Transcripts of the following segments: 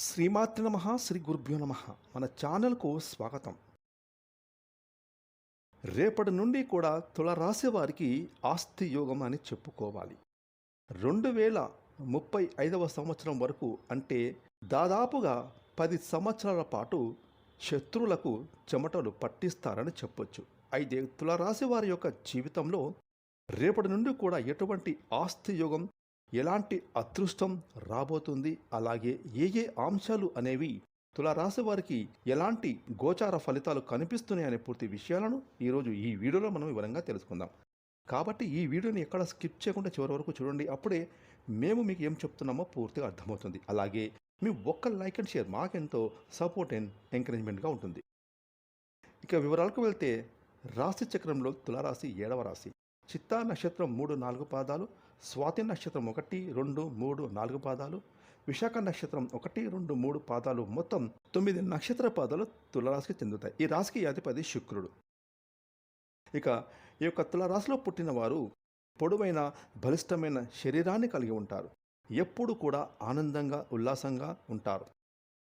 శ్రీమాత్రి నమః శ్రీ గురుభ్యో నమః. మన ఛానల్కు స్వాగతం. రేపటి నుండి కూడా తులరాశి వారికి ఆస్తి యోగం అని చెప్పుకోవాలి. 2035వ సంవత్సరం వరకు, అంటే దాదాపుగా 10 సంవత్సరాల పాటు శత్రువులకు చెమటలు పట్టిస్తారని చెప్పొచ్చు. అయితే తులరాశి వారి యొక్క జీవితంలో రేపటి నుండి కూడా ఎటువంటి ఆస్తి యోగం, ఎలాంటి అదృష్టం రాబోతుంది, అలాగే ఏ ఏ అంశాలు అనేవి తులారాశి వారికి ఎలాంటి గోచార ఫలితాలు కనిపిస్తున్నాయనే పూర్తి విషయాలను ఈరోజు ఈ వీడియోలో మనం వివరంగా తెలుసుకుందాం. కాబట్టి ఈ వీడియోని ఎక్కడ స్కిప్ చేయకుండా చివరి వరకు చూడండి. అప్పుడే మేము మీకు ఏం చెప్తున్నామో పూర్తిగా అర్థమవుతుంది. అలాగే మీ ఒక్క లైక్ అండ్ షేర్ మాకెంతో సపోర్ట్ అండ్ ఎంకరేజ్మెంట్గా ఉంటుంది. ఇక వివరాలకు వెళ్తే, రాశి చక్రంలో తులారాశి 7వ రాశి. చిత్తా నక్షత్రం 3-4 పాదాలు, స్వాతి నక్షత్రం 1, 2, 3, 4 పాదాలు, విశాఖ నక్షత్రం 1, 2, 3 పాదాలు, మొత్తం 9 నక్షత్ర పాదాలు తులరాశికి చెందుతాయి. ఈ రాశికి అధిపతి శుక్రుడు. ఇక ఈ యొక్క తులరాశిలో పుట్టిన వారు పొడవైన బలిష్టమైన శరీరాన్ని కలిగి ఉంటారు. ఎప్పుడు కూడా ఆనందంగా ఉల్లాసంగా ఉంటారు.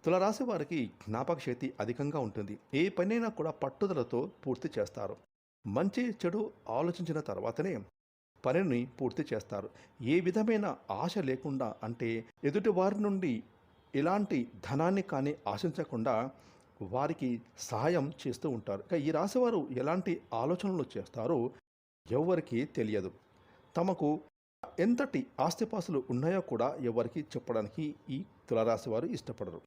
తులరాశి వారికి జ్ఞాపక శక్తి అధికంగా ఉంటుంది. ఏ పనైనా కూడా పట్టుదలతో పూర్తి చేస్తారు. మంచి చెడు ఆలోచించిన తర్వాతనే పనిని పూర్తి చేస్తారు. ఏ విధమైన ఆశ లేకుండా, అంటే ఎదుటి వారి నుండి ఎలాంటి ధనాన్ని కానీ ఆశించకుండా వారికి సహాయం చేస్తూ ఉంటారు. ఇక ఈ రాశివారు ఎలాంటి ఆలోచనలు చేస్తారో ఎవరికి తెలియదు. తమకు ఎంతటి ఆస్తిపాస్తులు ఉన్నాయో కూడా ఎవరికి చెప్పడానికి ఈ తులారాశి వారు ఇష్టపడరు.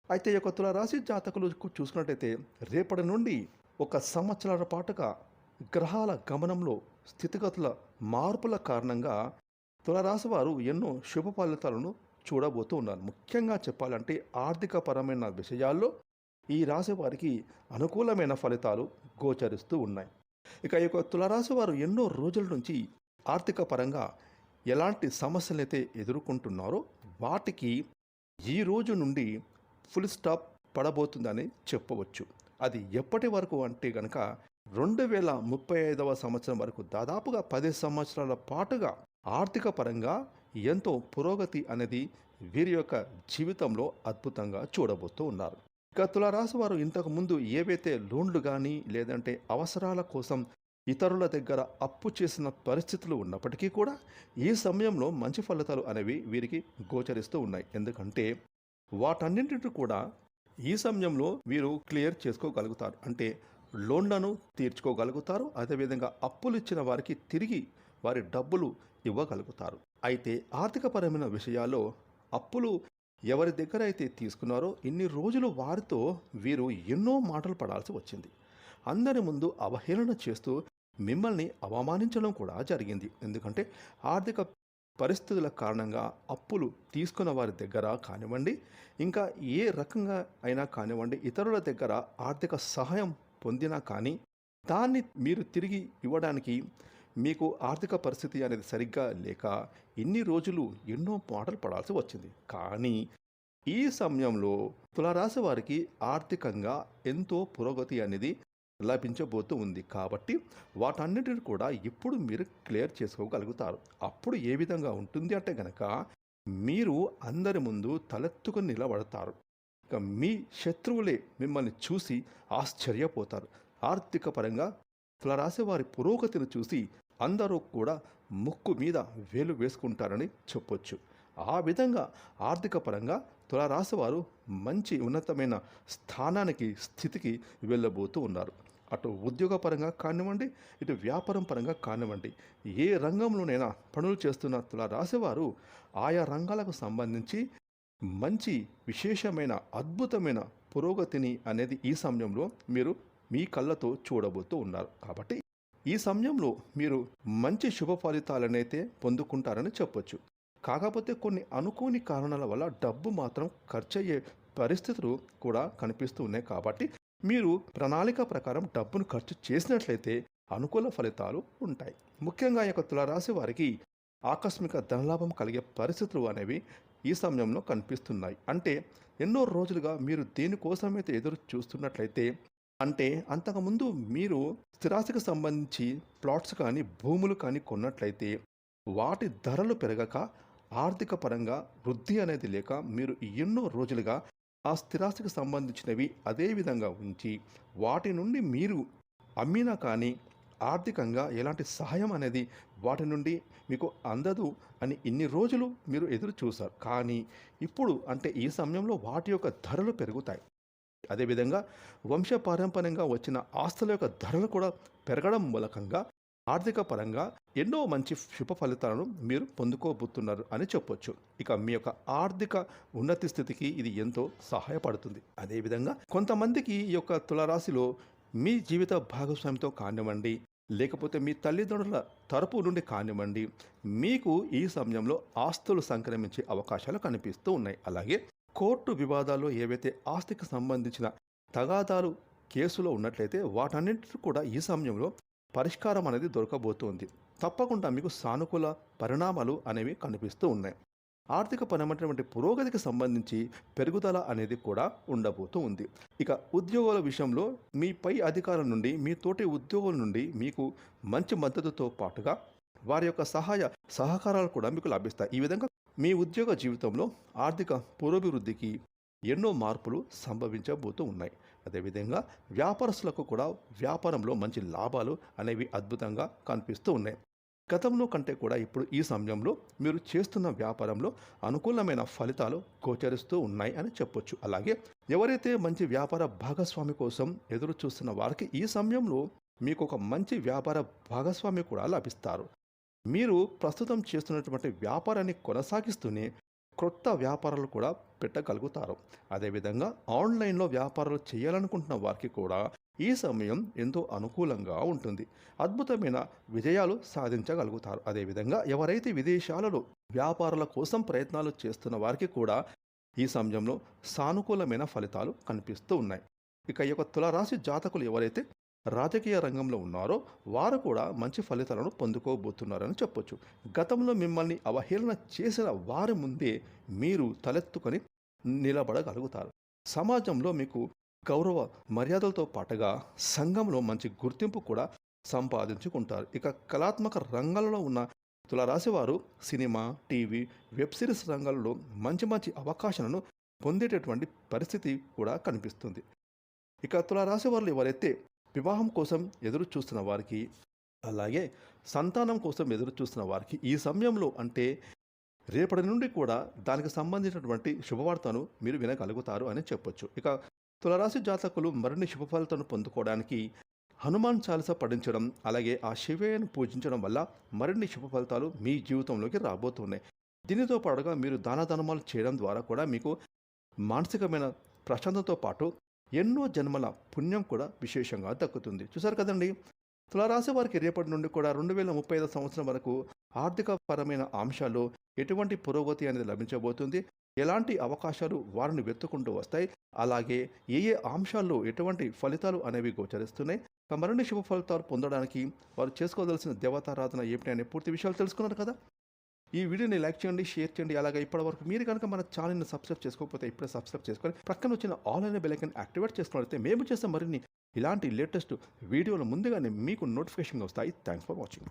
అయితే ఈ యొక్క తులారాశి జాతకులు చూసుకున్నట్టయితే, రేపటి నుండి 1 సంవత్సరాల పాటుగా గ్రహాల గమనంలో స్థితిగతుల మార్పుల కారణంగా తులారాశి వారు ఎన్నో శుభ ఫలితాలను చూడబోతూ ఉన్నారు. ముఖ్యంగా చెప్పాలంటే ఆర్థిక పరమైన విషయాల్లో ఈ రాశి వారికి అనుకూలమైన ఫలితాలు గోచరిస్తూ ఉన్నాయి. ఇక ఈ యొక్క తులారాశి వారు ఎన్నో రోజుల నుంచి ఆర్థిక పరంగా ఎలాంటి సమస్యలైతే ఎదుర్కొంటున్నారో వాటికి ఈ రోజు నుండి ఫుల్ స్టాప్ పడబోతుందని చెప్పవచ్చు. అది ఎప్పటి వరకు అంటే గనక 2035వ సంవత్సరం వరకు, దాదాపుగా 10 సంవత్సరాల పాటుగా ఆర్థిక పరంగా ఎంతో పురోగతి అనేది వీరి యొక్క జీవితంలో అద్భుతంగా చూడబోతూ ఉన్నారు. ఇక తులారాశి వారు ఇంతకుముందు ఏవైతే లోన్లు కానీ, లేదంటే అవసరాల కోసం ఇతరుల దగ్గర అప్పు చేసిన పరిస్థితులు ఉన్నప్పటికీ కూడా ఈ సమయంలో మంచి ఫలితాలు అనేవి వీరికి గోచరిస్తూ ఉన్నాయి. ఎందుకంటే వాటన్నింటినీ కూడా ఈ సమయంలో వీరు క్లియర్ చేసుకోగలుగుతారు. అంటే లోన్లను తీర్చుకోగలుగుతారు. అదేవిధంగా అప్పులు ఇచ్చిన వారికి తిరిగి వారి డబ్బులు ఇవ్వగలుగుతారు. అయితే ఆర్థికపరమైన విషయాల్లో అప్పులు ఎవరి దగ్గర అయితే తీసుకున్నారో ఇన్ని రోజులు వారితో వీరు ఎన్నో మాటలు పడాల్సి వచ్చింది. అందరి ముందు అవహేళన చేస్తూ మిమ్మల్ని అవమానించడం కూడా జరిగింది. ఎందుకంటే ఆర్థిక పరిస్థితుల కారణంగా అప్పులు తీసుకున్న వారి దగ్గర కానివ్వండి, ఇంకా ఏ రకంగా అయినా కానివ్వండి, ఇతరుల దగ్గర ఆర్థిక సహాయం పొందినా కానీ దాన్ని మీరు తిరిగి ఇవ్వడానికి మీకు ఆర్థిక పరిస్థితి అనేది సరిగ్గా లేక ఇన్ని రోజులు ఎన్నో మాటలు పడాల్సి వచ్చింది. కానీ ఈ సమయంలో తులారాశి వారికి ఆర్థికంగా ఎంతో పురోగతి అనేది లభించబోతూ ఉంది. కాబట్టి వాటన్నిటిని కూడా ఇప్పుడు మీరు క్లియర్ చేసుకోగలుగుతారు. అప్పుడు ఏ విధంగా ఉంటుంది అంటే గనక, మీరు అందరి ముందు తలెత్తుకుని నిలబడతారు. ఇక మీ శత్రువులే మిమ్మల్ని చూసి ఆశ్చర్యపోతారు. ఆర్థిక పరంగా తులారాశి వారి పురోగతిని చూసి అందరూ కూడా ముక్కు మీద వేలు వేసుకుంటారని చెప్పొచ్చు. ఆ విధంగా ఆర్థిక పరంగా తులారాశి వారు మంచి ఉన్నతమైన స్థితికి వెళ్ళబోతూ ఉన్నారు. అటు ఉద్యోగపరంగా కానివ్వండి, ఇటు వ్యాపారం పరంగా కానివ్వండి, ఏ రంగంలోనైనా పనులు చేస్తున్న తులారాశి వారు ఆయా రంగాలకు సంబంధించి మంచి విశేషమైన అద్భుతమైన పురోగతిని అనేది ఈ సమయంలో మీరు మీ కళ్ళతో చూడబోతూ ఉన్నారు. కాబట్టి ఈ సమయంలో మీరు మంచి శుభ ఫలితాలనైతే పొందుకుంటారని చెప్పొచ్చు. కాకపోతే కొన్ని అనుకోని కారణాల వల్ల డబ్బు మాత్రం ఖర్చు అయ్యే పరిస్థితులు కూడా కనిపిస్తూ ఉన్నాయి. కాబట్టి మీరు ప్రణాళిక ప్రకారం డబ్బును ఖర్చు చేసినట్లయితే అనుకూల ఫలితాలు ఉంటాయి. ముఖ్యంగా ఈ యొక్క తులారాశి వారికి ఆకస్మిక ధనలాభం కలిగే పరిస్థితులు అనేవి ఈ సమయంలో కనిపిస్తున్నాయి. అంటే ఎన్నో రోజులుగా మీరు దేనికోసమైతే ఎదురు చూస్తున్నట్లయితే, అంటే అంతకుముందు మీరు స్థిరాస్తికి సంబంధించి ప్లాట్స్ కానీ భూములు కానీ కొన్నట్లయితే వాటి ధరలు పెరగక ఆర్థిక పరంగా వృద్ధి అనేది లేక మీరు ఎన్నో రోజులుగా ఆ స్థిరాస్తికి సంబంధించినవి అదే విధంగా ఉంచి వాటి నుండి మీరు అమ్మినా కానీ ఆర్థికంగా ఎలాంటి సహాయం అనేది వాటి నుండి మీకు అందదు అని ఇన్ని రోజులు మీరు ఎదురు చూశారు. కానీ ఇప్పుడు అంటే ఈ సమయంలో వాటి యొక్క ధరలు పెరుగుతాయి. అదేవిధంగా వంశపారంపర్యంగా వచ్చిన ఆస్తుల యొక్క ధరలు కూడా పెరగడం మూలకంగా ఆర్థిక పరంగా ఎన్నో మంచి శుభ ఫలితాలను మీరు పొందుకోబోతున్నారు అని చెప్పొచ్చు. ఇక మీ యొక్క ఆర్థిక ఉన్నతి స్థితికి ఇది ఎంతో సహాయపడుతుంది. అదేవిధంగా కొంతమందికి ఈ యొక్క తులారాశిలో మీ జీవిత భాగస్వామితో కానివ్వండి, లేకపోతే మీ తల్లిదండ్రుల తరపు నుండి కానివ్వండి, మీకు ఈ సమయంలో ఆస్తులు సంక్రమించే అవకాశాలు కనిపిస్తూ ఉన్నాయి. అలాగే కోర్టు వివాదాల్లో ఏవైతే ఆస్తికి సంబంధించిన తగాదాలు కేసులో ఉన్నట్లయితే వాటన్నింటినీ కూడా ఈ సమయంలో పరిష్కారం అనేది దొరకబోతోంది. తప్పకుండా మీకు సానుకూల పరిణామాలు అనేవి కనిపిస్తూ ఉన్నాయి. ఆర్థిక పరమైనటువంటి పురోగతికి సంబంధించి పెరుగుదల అనేది కూడా ఉండబోతూ ఉంది. ఇక ఉద్యోగాల విషయంలో మీ పై అధికారుల నుండి, మీ తోటి ఉద్యోగుల నుండి మీకు మంచి మద్దతుతో పాటుగా వారి యొక్క సహకారాలు కూడా మీకు లభిస్తాయి. ఈ విధంగా మీ ఉద్యోగ జీవితంలో ఆర్థిక పురోభివృద్ధికి ఎన్నో మార్పులు సంభవించబోతూ ఉన్నాయి. అదేవిధంగా వ్యాపారస్తులకు కూడా వ్యాపారంలో మంచి లాభాలు అనేవి అద్భుతంగా కనిపిస్తూ ఉన్నాయి. గతంలో కంటే కూడా ఇప్పుడు ఈ సమయంలో మీరు చేస్తున్న వ్యాపారంలో అనుకూలమైన ఫలితాలు గోచరిస్తూ ఉన్నాయి అని చెప్పొచ్చు. అలాగే ఎవరైతే మంచి వ్యాపార భాగస్వామి కోసం ఎదురు చూస్తున్న వారికి ఈ సమయంలో మీకు ఒక మంచి వ్యాపార భాగస్వామి కూడా లభిస్తారు. మీరు ప్రస్తుతం చేస్తున్నటువంటి వ్యాపారాన్ని కొనసాగిస్తూనే క్రొత్త వ్యాపారాలు కూడా పెట్టగలుగుతారు. అదేవిధంగా ఆన్లైన్లో వ్యాపారాలు చేయాలనుకుంటున్న వారికి కూడా ఈ సమయం ఎంతో అనుకూలంగా ఉంటుంది. అద్భుతమైన విజయాలు సాధించగలుగుతారు. అదేవిధంగా ఎవరైతే విదేశాలలో వ్యాపారాల కోసం ప్రయత్నాలు చేస్తున్న వారికి కూడా ఈ సమయంలో సానుకూలమైన ఫలితాలు కనిపిస్తూ ఉన్నాయి. ఇక ఈ యొక్క తులారాశి జాతకులు ఎవరైతే రాజకీయ రంగంలో ఉన్నారో వారు కూడా మంచి ఫలితాలను పొందుకోబోతున్నారని చెప్పొచ్చు. గతంలో మిమ్మల్ని అవహేళన చేసిన వారి ముందే మీరు తలెత్తుకొని నిలబడగలుగుతారు. సమాజంలో మీకు గౌరవ మర్యాదలతో పాటుగా సంఘంలో మంచి గుర్తింపు కూడా సంపాదించుకుంటారు. ఇక కళాత్మక రంగాలలో ఉన్న తులారాశి వారు సినిమా, టీవీ, వెబ్ సిరీస్ రంగాల్లో మంచి మంచి అవకాశాలను పొందేటటువంటి పరిస్థితి కూడా కనిపిస్తుంది. ఇక తులారాశి వారు ఎవరైతే వివాహం కోసం ఎదురు చూస్తున్న వారికి, అలాగే సంతానం కోసం ఎదురు చూస్తున్న వారికి ఈ సమయంలో అంటే రేపటి నుండి కూడా దానికి సంబంధించినటువంటి శుభవార్తను మీరు వినగలుగుతారు అని చెప్పొచ్చు. ఇక తులారాశి జాతకులు మరిన్ని శుభ ఫలితాలను పొందుకోవడానికి హనుమాన్ చాలీస పఠించడం, అలాగే ఆ శివయ్యను పూజించడం వల్ల మరిన్ని శుభ ఫలితాలు మీ జీవితంలోకి రాబోతున్నాయి. దీనితో పాటుగా మీరు దాన ధర్మాలు చేయడం ద్వారా కూడా మీకు మానసికమైన ప్రశాంతతతో పాటు ఎన్నో జన్మల పుణ్యం కూడా విశేషంగా దక్కుతుంది. చూసారు కదండి, తులారాశి వారికి రేపటి నుండి కూడా 2035 సంవత్సరం వరకు ఆర్థిక పరమైన అంశాల్లో ఎటువంటి పురోగతి అనేది లభించబోతుంది, ఎలాంటి అవకాశాలు వారిని వెతుక్కుంటూ వస్తాయి, అలాగే ఏ ఏ అంశాల్లో ఎటువంటి ఫలితాలు అనేవి గోచరిస్తున్నాయి, మరిన్ని శుభ ఫలితాలు పొందడానికి వారు చేసుకోవాల్సిన దేవతారాధన ఏమిటి అనే పూర్తి విషయాలు తెలుసుకున్నారు కదా. ఈ వీడియోని లైక్ చేయండి, షేర్ చేయండి. అలాగే ఇప్పటివరకు మీరు కనుక మన ఛానల్ని సబ్స్క్రైబ్ చేసుకోకపోతే ఇప్పుడే సబ్స్క్రైబ్ చేసుకొని పక్కన వచ్చిన ఆల్ అనే బెల్ ఐకాన్ యాక్టివేట్ చేసుకున్నట్లయితే మేము చేసే మరిన్ని ఇలాంటి లేటెస్ట్ వీడియోలు ముందుగానే మీకు నోటిఫికేషన్గా వస్తాయి. Thanks for watching.